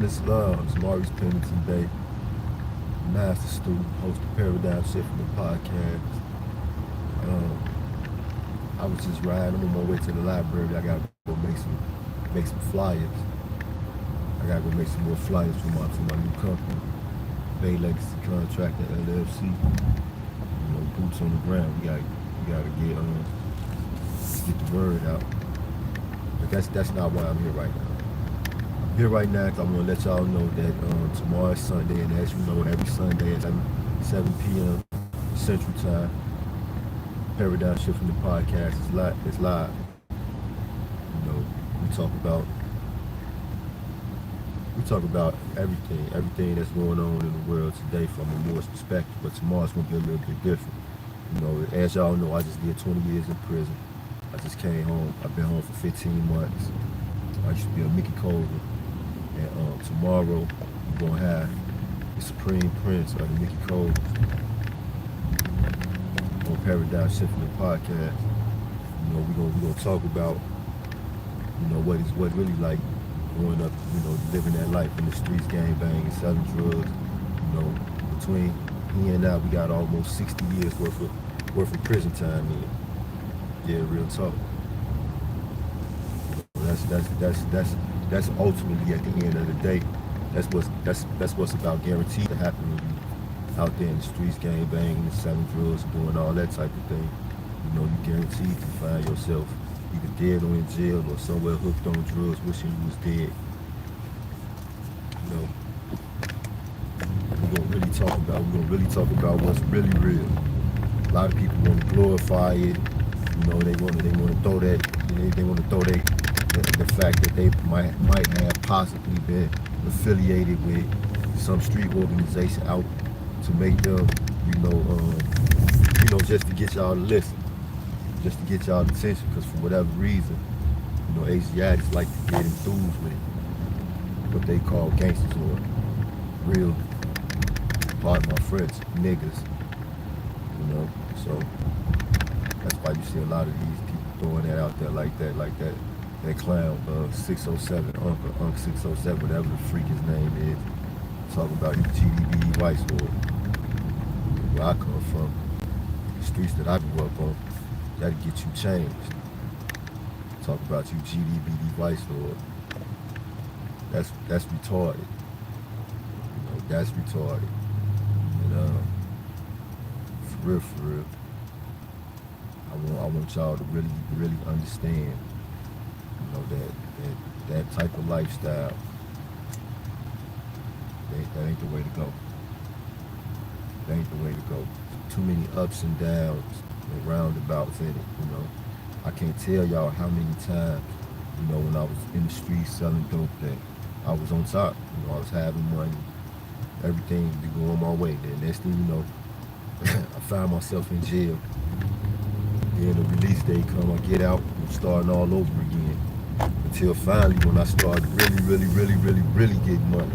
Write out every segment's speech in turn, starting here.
This loves Maurice Pennington Day, master student, host of Paradigm Shift the podcast. Um, I was just riding. I'm on my way to the library. I gotta go make some flyers. I gotta go make some more flyers for my new company, Bay Legacy Contractor LLC. Boots on the ground. We gotta get the word out. But that's not why I'm here right now. I'm here right now 'cause I want to let y'all know that tomorrow is Sunday, and as you know, every Sunday at 7 p.m. Central Time, Paradigm Shifting the podcast is live. It's live. We talk about everything that's going on in the world today from a Moorish perspective. But tomorrow's gonna be a little bit different. As y'all know, I just did 20 years in prison. I just came home. I've been home for 15 months. I used to be a Mickey Colvin. And tomorrow, we're going to have the Supreme Prince of the Mickey Colvin on Paradigm Shifting the podcast. We're gonna talk about, what it's really like growing up, living that life in the streets, gang banging, selling drugs. Between he and I, we got almost 60 years worth of prison time in. Yeah, real talk. That's ultimately at the end of the day. That's what's about guaranteed to happen when you out there in the streets, gang banging, and selling drugs, and doing all that type of thing. You guaranteed to find yourself either dead or in jail or somewhere hooked on drugs, wishing you was dead. We're gonna really talk about what's really real. A lot of people want to glorify it. They want to throw the fact that they might have possibly been affiliated with some street organization out to make them, just to get y'all to listen, just to get y'all attention, because for whatever reason, Asiatics like to get enthused with what they call gangsters or real, pardon my French, niggas. So that's why you see a lot of these people throwing that out there like that. That clown, 607, Uncle 607, whatever the freak his name is, talking about you GDB Vice Lord. Where I come from, the streets that I grew up on, that'll get you changed. Talk about you GDB Vice Lord. That's retarded. That's retarded. And for real. I want y'all to really understand, that type of lifestyle, that ain't the way to go. That ain't the way to go. Too many ups and downs and roundabouts in it, I can't tell y'all how many times, when I was in the streets selling dope, that I was on top. I was having money, everything was going my way. Then next thing you know, I found myself in jail. Then the release day come, I get out, I'm starting all over again. Until finally, when I started really getting money.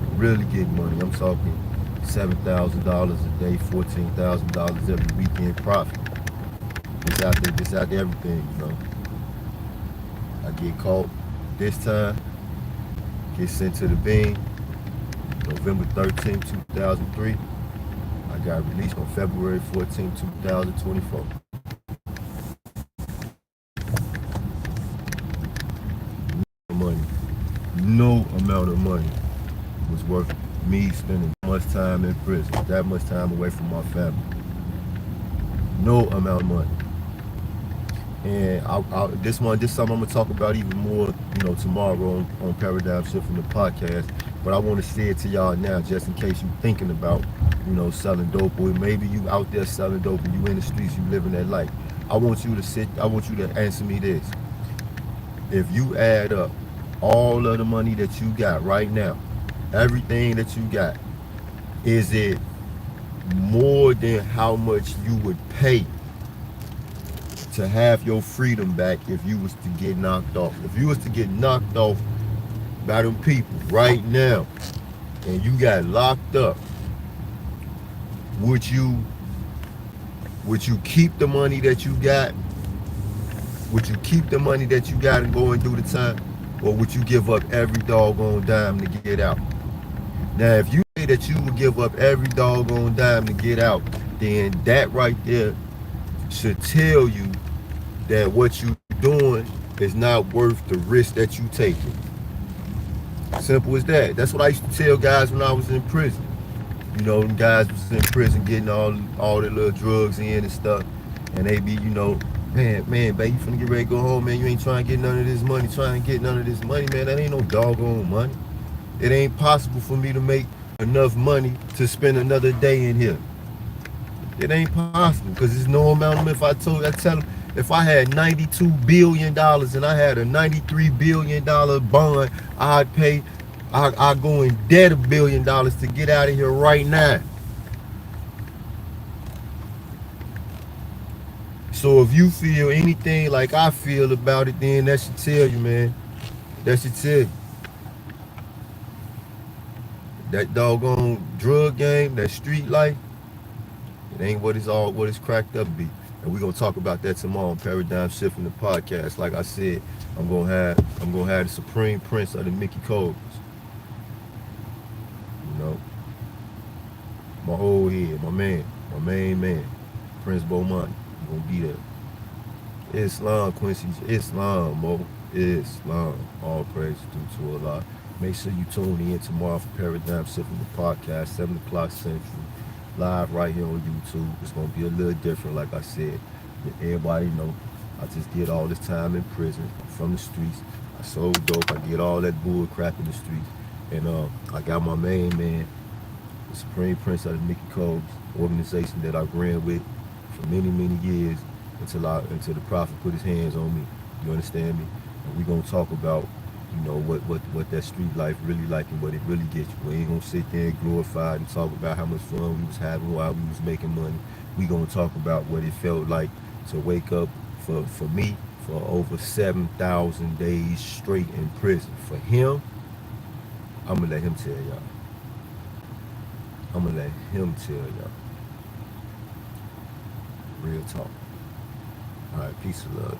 I'm talking $7,000 a day, $14,000 every weekend profit. It's out there everything, I get caught this time, get sent to the bean, November 13, 2003. I got released on February 14, 2024. No amount of money was worth me spending that much time in prison, that much time away from my family. No amount of money. And this something I'm gonna talk about even more, tomorrow on Paradigm Shifting the podcast. But I want to say it to y'all now, just in case you're thinking about, selling dope, or maybe you out there selling dope and you in the streets, you living that life. I want you to answer me this. If you add up all of the money that you got right now, everything that you got, is it more than how much you would pay to have your freedom back if you was to get knocked off? If you was to get knocked off by them people right now and you got locked up, would you keep the money that you got? Would you keep the money that you got and go and do the time? Or would you give up every doggone dime to get out? Now, if you say that you would give up every doggone dime to get out, then that right there should tell you that what you're doing is not worth the risk that you taking. Simple as that. That's what I used to tell guys when I was in prison. You know, them guys was in prison getting all their little drugs in and stuff, and they be, man, babe, you finna get ready to go home, man. You ain't trying to get none of this money, trying to get none of this money, man. That ain't no doggone money. It ain't possible for me to make enough money to spend another day in here. It ain't possible because there's no amount of. If I tell them, if I had $92 billion and I had a $93 billion bond, I'd pay. I'd go in debt $1 billion to get out of here right now. So if you feel anything like I feel about it, then that should tell you, man. That should tell you. That doggone drug game, that street life, it ain't what it's cracked up to be. And we're gonna talk about that tomorrow on Paradigm Shift in the podcast. Like I said, I'm gonna have the Supreme Prince of the Mickey Cobras. You know, my old head, my main man, Prince Beaumont. Gonna be there. Islam, Quincy, Islam, Mo. Islam. All praise due to Allah. Make sure you tune in tomorrow for Paradigm Shifting the podcast, 7 o'clock Central, live right here on YouTube. It's gonna be a little different, like I said. Everybody know I just did all this time in prison from the streets. I sold dope. I did all that bull crap in the streets, and I got my main man, the Supreme Prince of the Mickey Cobras, organization that I ran with for many years until the Prophet put his hands on me. You understand me? And we're gonna talk about, what that street life really like and what it really gets you. We ain't gonna sit there and glorify it and talk about how much fun we was having while we was making money. We gonna talk about what it felt like to wake up for me for over 7,000 days straight in prison. For him, I'm gonna let him tell y'all. I'm gonna let him tell y'all. Real talk. All right, peace and love.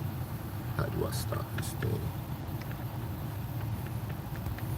How do I stop this thing?